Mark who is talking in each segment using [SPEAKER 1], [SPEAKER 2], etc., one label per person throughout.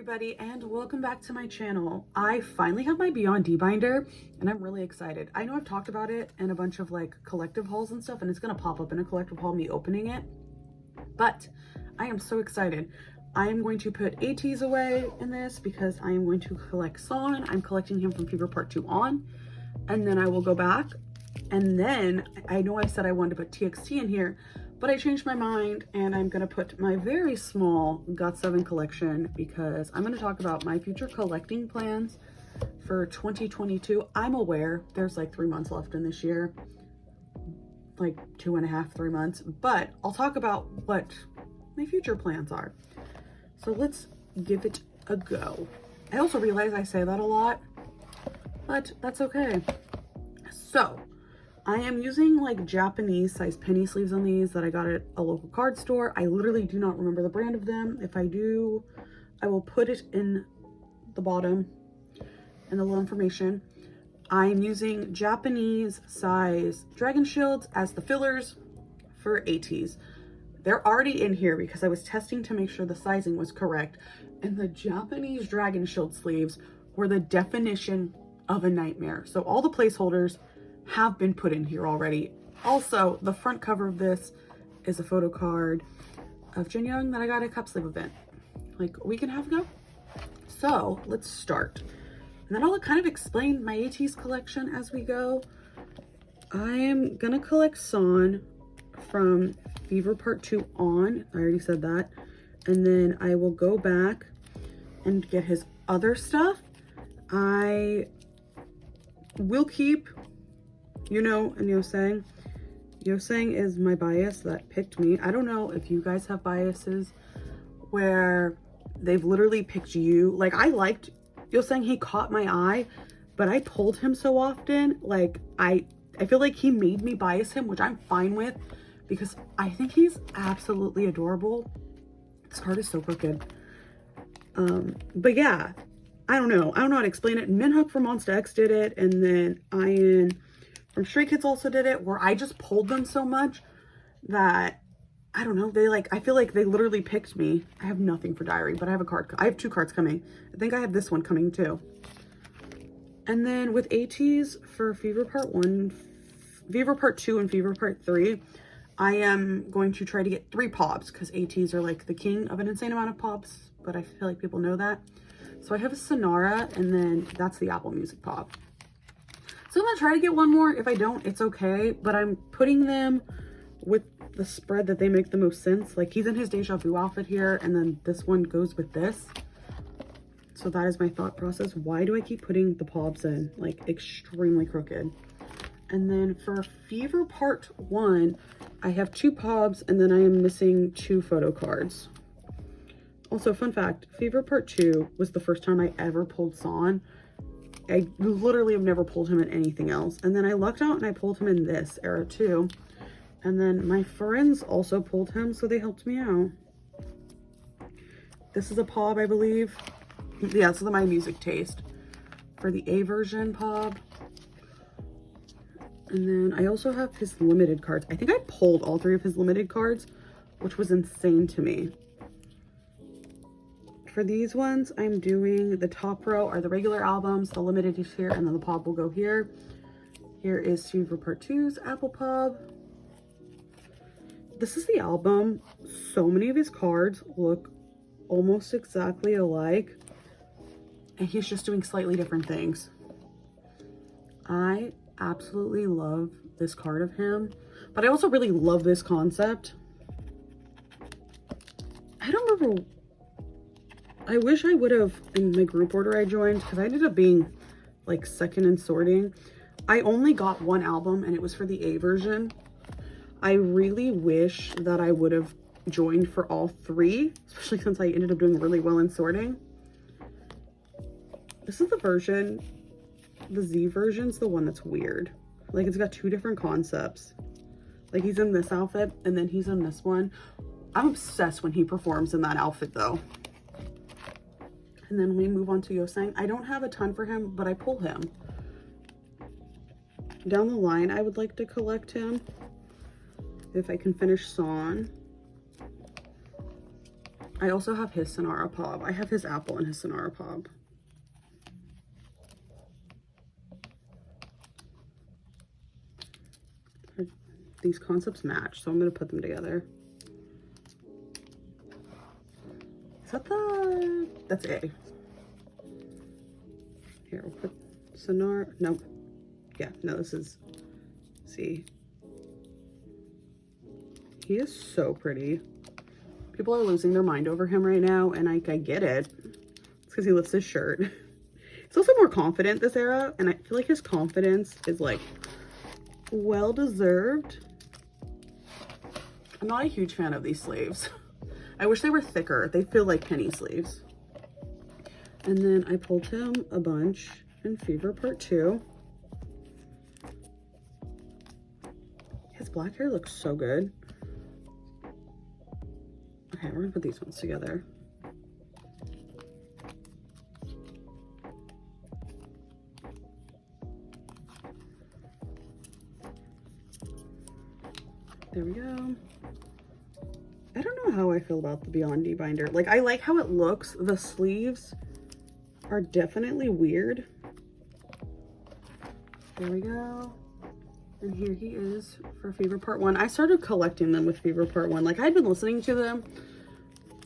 [SPEAKER 1] everybody, and welcome back to my channel. I finally have my Beyond D binder and I'm really excited. I know I've talked about it in a bunch of like collective hauls and stuff, and it's gonna pop up in a collective haul, me opening it, but I am so excited. I am going to put ATEEZ away in this because I am going to collect Son. I'm collecting him from Fever Part 2 on, and then I will go back, and then I know I said I wanted to put TXT in here, but I changed my mind and I'm gonna put my very small got7 collection because I'm gonna talk about my future collecting plans for 2022. I'm aware there's like 3 months left in this year, like 2.5, 3 months, but I'll talk about what my future plans are. So let's give it a go. I also realize I say that a lot, but that's okay. So I am using like Japanese size penny sleeves on these that I got at a local card store. I literally do not remember the brand of them. If I do, I will put it in the bottom and a little information. I'm using Japanese size dragon shields as the fillers for ATEEZ. They're already in here because I was testing to make sure the sizing was correct. And the Japanese dragon shield sleeves were the definition of a nightmare. So all the placeholders have been put in here already. Also, the front cover of this is a photo card of Jin Young that I got at a cup sleeve event like a week and a half ago. So let's start. And then I'll kind of explain my ATEEZ collection as we go. I am gonna collect Son from Fever Part 2 on. I already said that. And then I will go back and get his other stuff. I will keep, you know, and Yosang. Yosang is my bias that picked me. I don't know if you guys have biases where they've literally picked you. Like, I liked Yosang, he caught my eye, but I pulled him so often. Like, I feel like he made me bias him, which I'm fine with because I think he's absolutely adorable. This card is so crooked. But yeah, I don't know how to explain it. Minhook from Monsta X did it, and then Ian from Stray Kids also did it, where I just pulled them so much that, I don't know, they like, I feel like they literally picked me. I have nothing for diary, but I have a card. I have 2 cards coming. I think I have this one coming too. And then with ATEEZ for Fever Part 1, Fever Part 2 and Fever Part 3, I am going to try to get 3 pops because ATEEZ are like the king of an insane amount of pops, but I feel like people know that. So I have a Sonara, and then that's the Apple Music pop. So I'm gonna try to get 1 more. If I don't, it's okay, but I'm putting them with the spread that they make the most sense. Like, he's in his Deja Vu outfit here, and then this one goes with this. So that is my thought process. Why do I keep putting the pops in? Like, extremely crooked. And then for Fever Part 1, I have 2 pobs, and then I am missing 2 photo cards. Also, fun fact, Fever Part 2 was the first time I ever pulled Son. I literally have never pulled him in anything else. And then I lucked out and I pulled him in this era too. And then my friends also pulled him, so they helped me out. This is a pob, I believe. Yeah, this is my music taste for the A version pob. And then I also have his limited cards. I think I pulled all 3 of his limited cards, which was insane to me. For these ones, I'm doing the top row are the regular albums, the limited is here, and then the pop will go here. Here is Fever Part 2's Apple Pub. This is the album. So many of his cards look almost exactly alike, and he's just doing slightly different things. I absolutely love this card of him, but I also really love this concept. I don't remember. I wish I would have in the group order I joined, because I ended up being like second in sorting. I only got 1 album and it was for the A version. I really wish that I would have joined for all 3, especially since I ended up doing really well in sorting. This is the version, the Z version's the one that's weird. Like, it's got 2 different concepts. Like, he's in this outfit and then he's in this one. I'm obsessed when he performs in that outfit though. And then we move on to Yosang. I don't have a ton for him, but I pull him. Down the line, I would like to collect him if I can finish Son. I also have his Sonara Pop. I have his Apple and his Sonara Pop. These concepts match, so I'm going to put them together. Is that the... That's A. Here, we'll put Sonara... No. Yeah, no, this is C. He is so pretty. People are losing their mind over him right now, and I get it. It's because he lifts his shirt. He's also more confident this era, and I feel like his confidence is, like, well-deserved. I'm not a huge fan of these sleeves. I wish they were thicker. They feel like penny sleeves. And then I pulled him a bunch in Fever Part 2. His black hair looks so good. Okay, we're gonna put these ones together. There we go. I don't know how I feel about the Beyond D binder. Like, I like how it looks. The sleeves are definitely weird. There we go. And here he is for Fever Part 1. I started collecting them with Fever Part 1. Like, I'd been listening to them,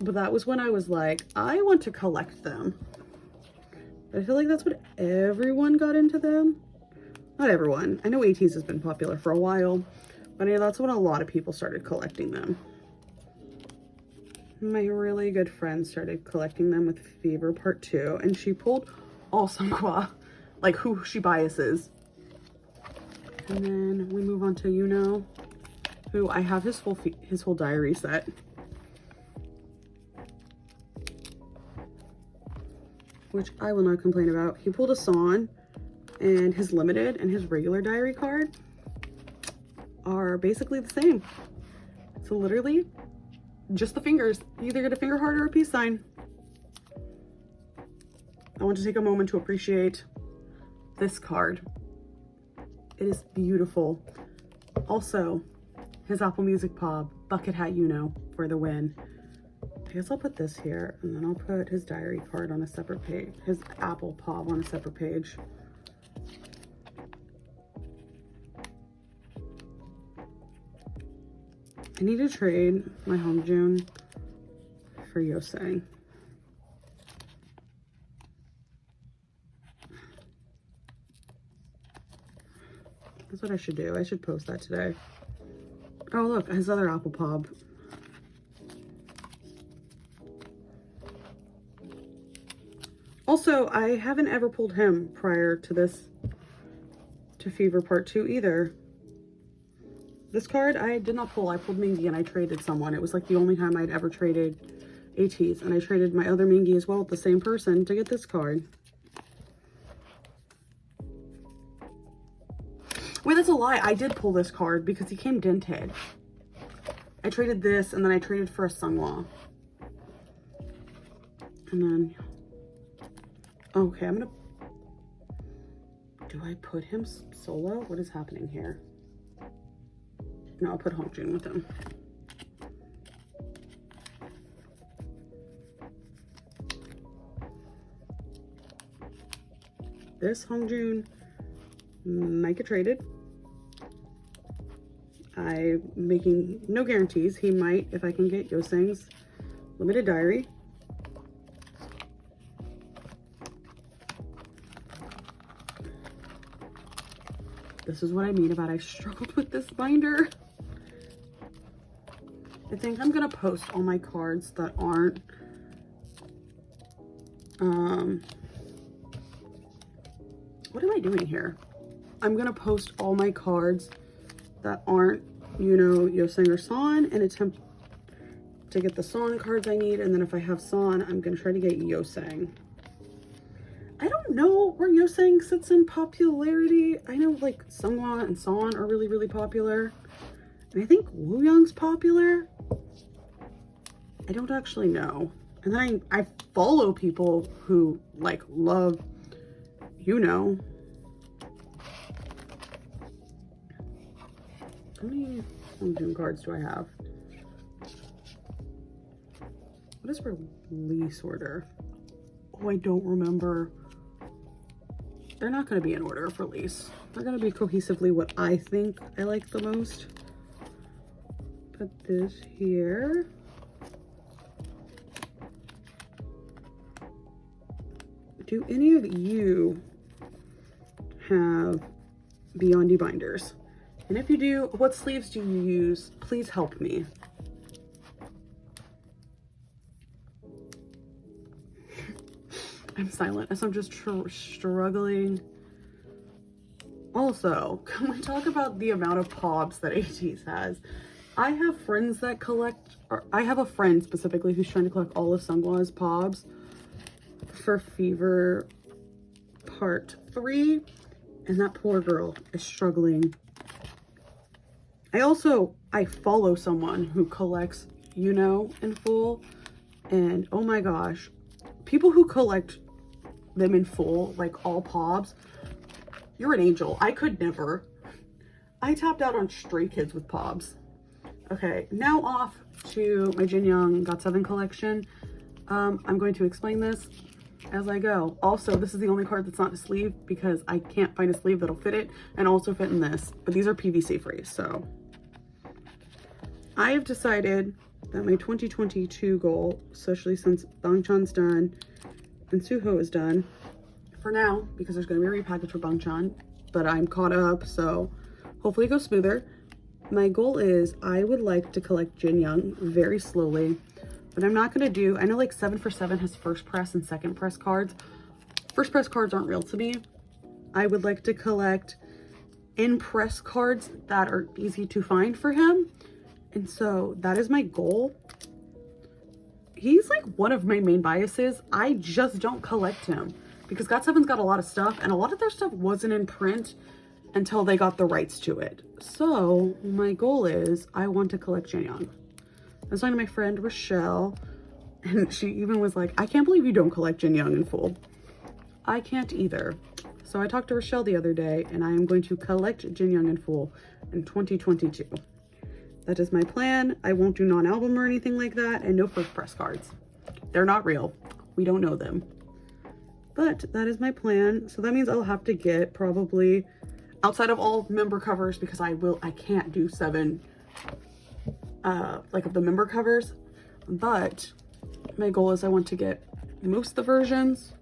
[SPEAKER 1] but that was when I was like, I want to collect them. But I feel like that's what everyone got into them. Not everyone. I know ATEEZ has been popular for a while, but yeah, that's when a lot of people started collecting them. My really good friend started collecting them with Fever Part 2, and she pulled all Sungkwa, like who she biases. And then we move on to Yuno, who I have his whole diary set. Which I will not complain about. He pulled a Son, and his limited and his regular diary card are basically the same. So literally just the fingers. You either get a finger heart or a peace sign. I want to take a moment to appreciate this card. It is beautiful. Also, his Apple Music Pop, Bucket Hat Yuno for the win. I guess I'll put this here, and then I'll put his diary card on a separate page. His Apple Pop on a separate page. I need to trade my Hongjun for Yosei. That's what I should do. I should post that today. Oh, look, his other Apple Pop. Also, I haven't ever pulled him prior to this, to Fever Part 2 either. This card I did not pull. I pulled Mingy and I traded someone. It was like the only time I'd ever traded ATEEZ, and I traded my other Mingy as well with the same person to get this card. Wait, that's a lie. I did pull this card because he came dented. I traded this, and then I traded for a Sungwa. And then, okay, I'm gonna, do I put him solo? What is happening here? No, I'll put Hongjun with him. This Hongjun might get traded. I'm making no guarantees. He might if I can get Yoseng's limited diary. This is what I mean about I struggled with this binder. I think I'm gonna post all my cards that aren't what am I doing here? I'm gonna post all my cards that aren't, you know, Yoseng or Son, and attempt to get the Son cards I need, and then if I have Son, I'm gonna try to get Yoseng. I don't know where Yoseng sits in popularity. I know like Sungwa and Son are really, really popular. And I think Wooyoung's popular. I don't actually know. And then I follow people who like love, you know. How many Hongjun cards do I have? What is release order? Oh, I don't remember. They're not going to be in order of release. They're going to be cohesively what I think I like the most. Put this here. Do any of you have Beyond binders? And if you do, what sleeves do you use? Please help me. I'm silent as I'm just struggling. Also, can we talk about the amount of pobs that ATEEZ has? I have friends that collect, or I have a friend specifically who's trying to collect all of Sungwa's pobs for Fever Part 3, and that poor girl is struggling. I follow someone who collects, you know, in full, and oh my gosh, people who collect them in full, like all pobs, you're an angel. I could never. I tapped out on Stray Kids with pobs. Okay, now off to my Jin Young got7 collection. I'm going to explain this as I go. Also, this is the only card that's not a sleeve because I can't find a sleeve that'll fit it and also fit in this, but these are PVC free. So I have decided that my 2022 goal, especially since Bangchan's done and Suho is done for now, because there's going to be a repackage for Bangchan, but I'm caught up, so hopefully it goes smoother. My goal is I would like to collect Jin Young very slowly, but I'm not going to do, I know like 7 for 7 has first press and second press cards. First press cards aren't real to me. I would like to collect in press cards that are easy to find for him. And so that is my goal. He's like one of my main biases. I just don't collect him because got7's got a lot of stuff, and a lot of their stuff wasn't in print until they got the rights to it. So my goal is I want to collect Jin Young. I was talking to my friend Rochelle, and she even was like, I can't believe you don't collect Jin Young in full. I can't either. So I talked to Rochelle the other day, and I am going to collect Jin Young in full in 2022. That is my plan. I won't do non-album or anything like that, and no first press cards. They're not real. We don't know them. But that is my plan. So that means I'll have to get probably, outside of all member covers, because I can't do 7 like of the member covers, but my goal is I want to get most of the versions,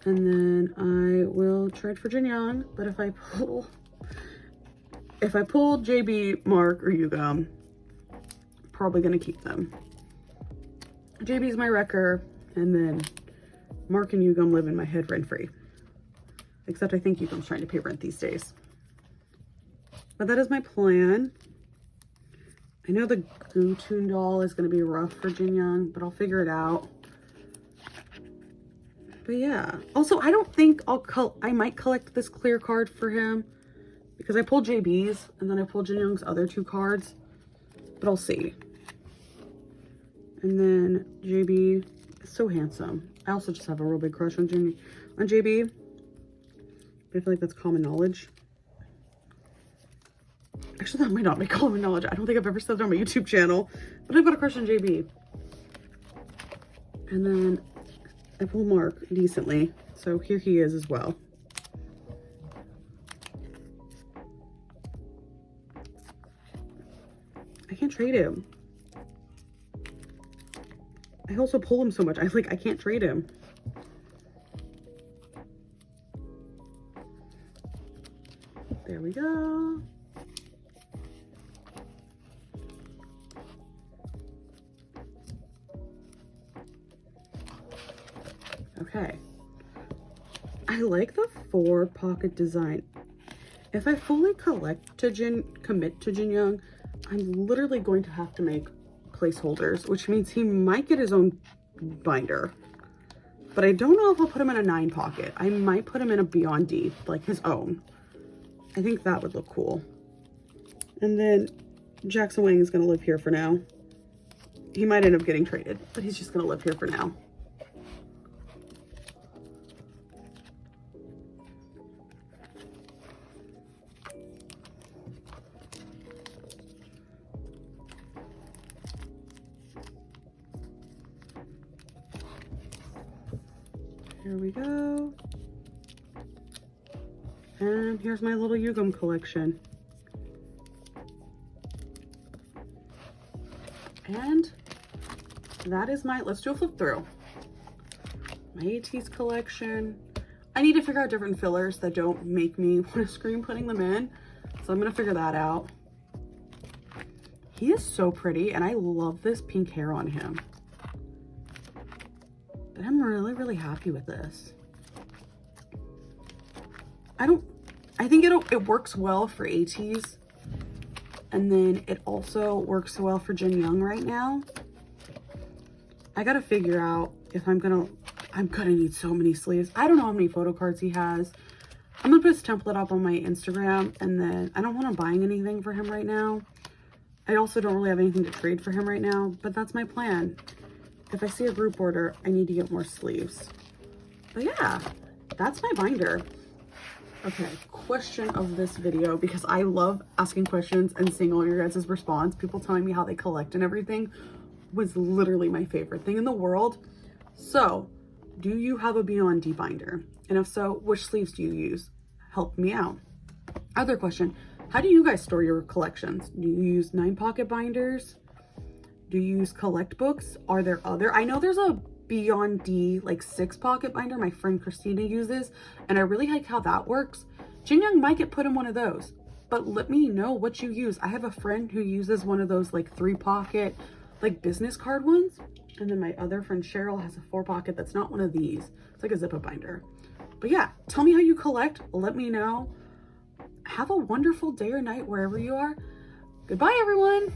[SPEAKER 1] and then I will trade for Jin Young. But if I pull JB, Mark, or Yugam, probably gonna keep them. JB's my wrecker, and then Mark and Yugam live in my head rent-free. Except I think Yugam's trying to pay rent these days. But that is my plan. I know the Gu-Toon doll is going to be rough for Jin Young, but I'll figure it out. But yeah. Also, I don't think I might collect this clear card for him because I pulled JB's and then I pulled Jin Young's other 2 cards, but I'll see. And then JB is so handsome. I also just have a real big crush on JB. But I feel like that's common knowledge. Actually, that might not be common knowledge. I don't think I've ever said that on my YouTube channel, but I've got a crush on JB. And then I pulled Mark decently, so here he is as well. I can't trade him. I also pull him so much. I can't trade him. There we go. Okay. I like the 4 pocket design. If I fully commit to Jin Young, I'm literally going to have to make placeholders, which means he might get his own binder. But I don't know if I'll put him in a 9 pocket. I might put him in a Beyond D, like his own. I think that would look cool. And then Jackson Wang is going to live here for now. He might end up getting traded, but he's just going to live here for now. Here we go. And here's my little Yugum collection. And that is my, let's do a flip through. My ATEEZ collection. I need to figure out different fillers that don't make me want to scream putting them in. So I'm gonna figure that out. He is so pretty and I love this pink hair on him. But I'm really, really happy with this. I think it works well for ATEEZ. And then it also works well for Jin Young right now. I gotta figure out if I'm gonna need so many sleeves. I don't know how many photo cards he has. I'm gonna put his template up on my Instagram, and then I don't want to buying anything for him right now. I also don't really have anything to trade for him right now, but that's my plan. If I see a group order, I need to get more sleeves. But yeah, that's my binder. Okay, question of this video, because I love asking questions and seeing all your guys' response. People telling me how they collect and everything was literally my favorite thing in the world. So, do you have a Beyond D binder? And if so, which sleeves do you use? Help me out. Other question, how do you guys store your collections? Do you use 9-pocket binders? Do you use collect books? Are there other? I know there's a Beyond D like 6-pocket binder my friend Christina uses, and I really like how that works. Jin Young might get put in one of those, but let me know what you use. I have a friend who uses one of those like 3-pocket like business card ones, and then my other friend Cheryl has a 4-pocket that's not one of these. It's like a zip-up binder. But yeah, tell me how you collect. Let me know. Have a wonderful day or night wherever you are. Goodbye, everyone.